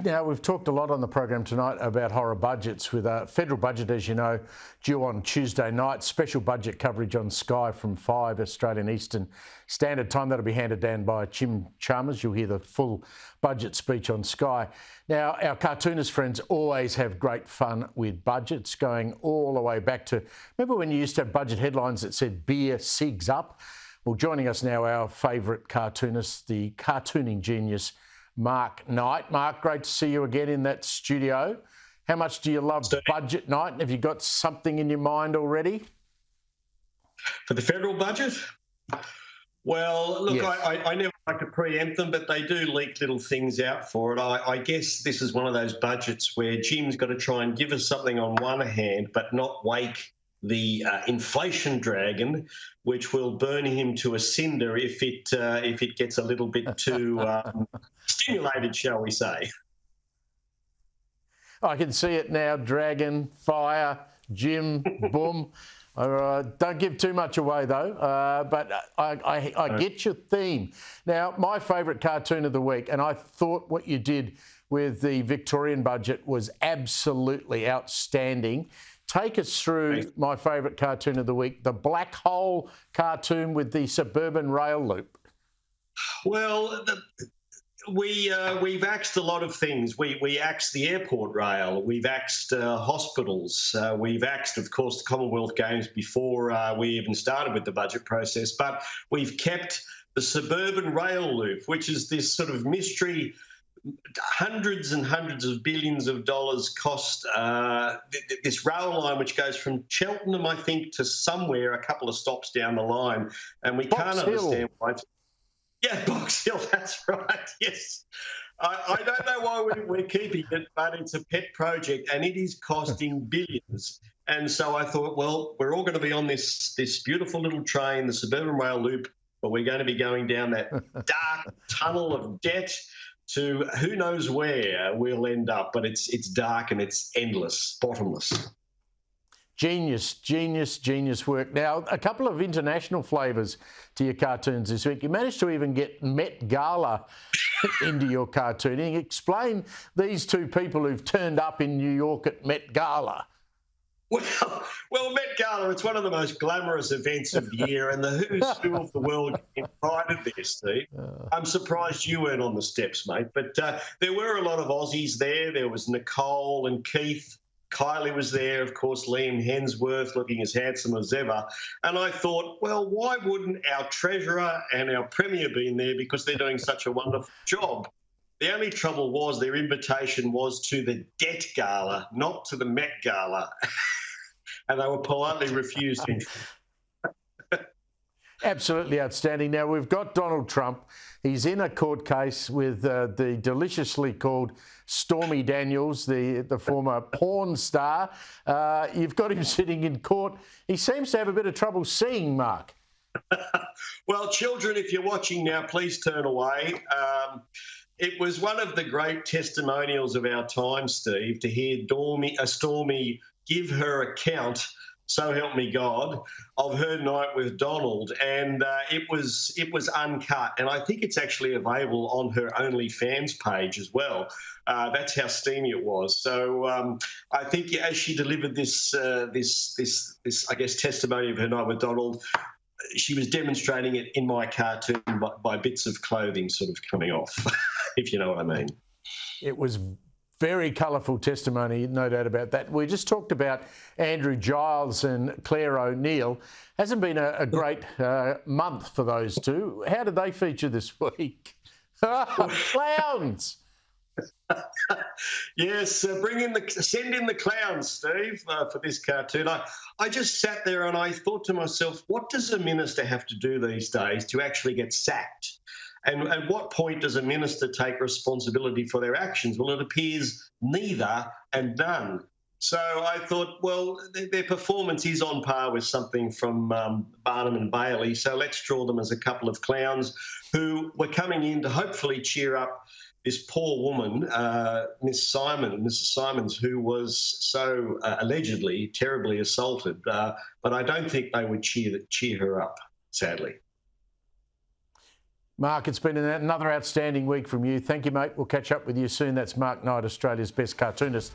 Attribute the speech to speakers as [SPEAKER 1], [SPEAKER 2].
[SPEAKER 1] Now, we've talked a lot on the program tonight about horror budgets, with a federal budget, as you know, due on Tuesday night. Special budget coverage on Sky from 5 Australian Eastern Standard Time. That'll be handed down by Jim Chalmers. You'll hear the full budget speech on Sky. Now, our cartoonist friends always have great fun with budgets, going all the way back to, remember when you used to have budget headlines that said beer, cigs up? Well, joining us now, our favourite cartoonist, the cartooning genius, Mark Knight. Mark, great to see you again in that studio. How much do you love budget night? Have you got something in your mind already?
[SPEAKER 2] For the federal budget? Well, look,
[SPEAKER 1] Yes.
[SPEAKER 2] I never like to preempt them, but they do leak little things out for it. I guess this is one of those budgets where Jim's got to try and give us something on one hand, but not wake the inflation dragon, which will burn him to a cinder if it gets a little bit too stimulated, shall we say.
[SPEAKER 1] I can see it now. Dragon, fire, Jim, boom. Don't give too much away, though, but I get your theme. Now, my favourite cartoon of the week, and I thought what you did with the Victorian budget was absolutely outstanding. Take us through my favourite cartoon of the week, the Black Hole cartoon with the suburban rail loop.
[SPEAKER 2] Well, we've axed a lot of things. We axed the airport rail. We've axed hospitals. We've axed, of course, the Commonwealth Games before we even started with the budget process. But we've kept the suburban rail loop, which is this sort of mystery. Hundreds and hundreds of billions of dollars cost this rail line, which goes from Cheltenham, I think, to somewhere a couple of stops down the line, and we can't understand why. Yeah, Box Hill, that's right. Yes, I don't know why we're keeping it, but it's a pet project, and it is costing billions. And so I thought, well, we're all going to be on this beautiful little train, the suburban rail loop, but we're going to be going down that dark tunnel of debt to who knows where we'll end up, but it's dark and it's endless, bottomless.
[SPEAKER 1] Genius work. Now, a couple of international flavours to your cartoons this week. You managed to even get Met Gala into your cartooning. Explain these two people who've turned up in New York at Met Gala.
[SPEAKER 2] Well, Met Gala, it's one of the most glamorous events of the year, and the who's who of the world invited there, Steve. I'm surprised you weren't on the steps, mate. But there were a lot of Aussies there. There was Nicole and Keith. Kylie was there, of course, Liam Hemsworth, looking as handsome as ever. And I thought, well, why wouldn't our treasurer and our premier be in there, because they're doing such a wonderful job? The only trouble was their invitation was to the Debt Gala, not to the Met Gala. And they were politely refused.
[SPEAKER 1] Absolutely outstanding. Now, we've got Donald Trump. He's in a court case with the deliciously called Stormy Daniels, the former porn star. You've got him sitting in court. He seems to have a bit of trouble seeing, Mark.
[SPEAKER 2] Well, children, if you're watching now, please turn away. It was one of the great testimonials of our time, Steve, to hear Stormy give her account, so help me God, of her night with Donald, and it was uncut, and I think it's actually available on her OnlyFans page as well. That's how steamy it was. So I think as she delivered this I guess testimony of her night with Donald, she was demonstrating it in my cartoon by bits of clothing sort of coming off, if you know what I mean.
[SPEAKER 1] It was very colourful testimony, no doubt about that. We just talked about Andrew Giles and Clare O'Neill. Hasn't been a great month for those two. How did they feature this week? Clowns!
[SPEAKER 2] Yes, send in the clowns, Steve, for this cartoon. I just sat there and I thought to myself, what does a minister have to do these days to actually get sacked? And at what point does a minister take responsibility for their actions? Well, it appears neither and none. So I thought, well, their performance is on par with something from Barnum and Bailey, so let's draw them as a couple of clowns who were coming in to hopefully cheer up this poor woman, Mrs. Simons, who was so allegedly terribly assaulted. But I don't think they would cheer her up, sadly.
[SPEAKER 1] Mark, it's been another outstanding week from you. Thank you, mate. We'll catch up with you soon. That's Mark Knight, Australia's best cartoonist.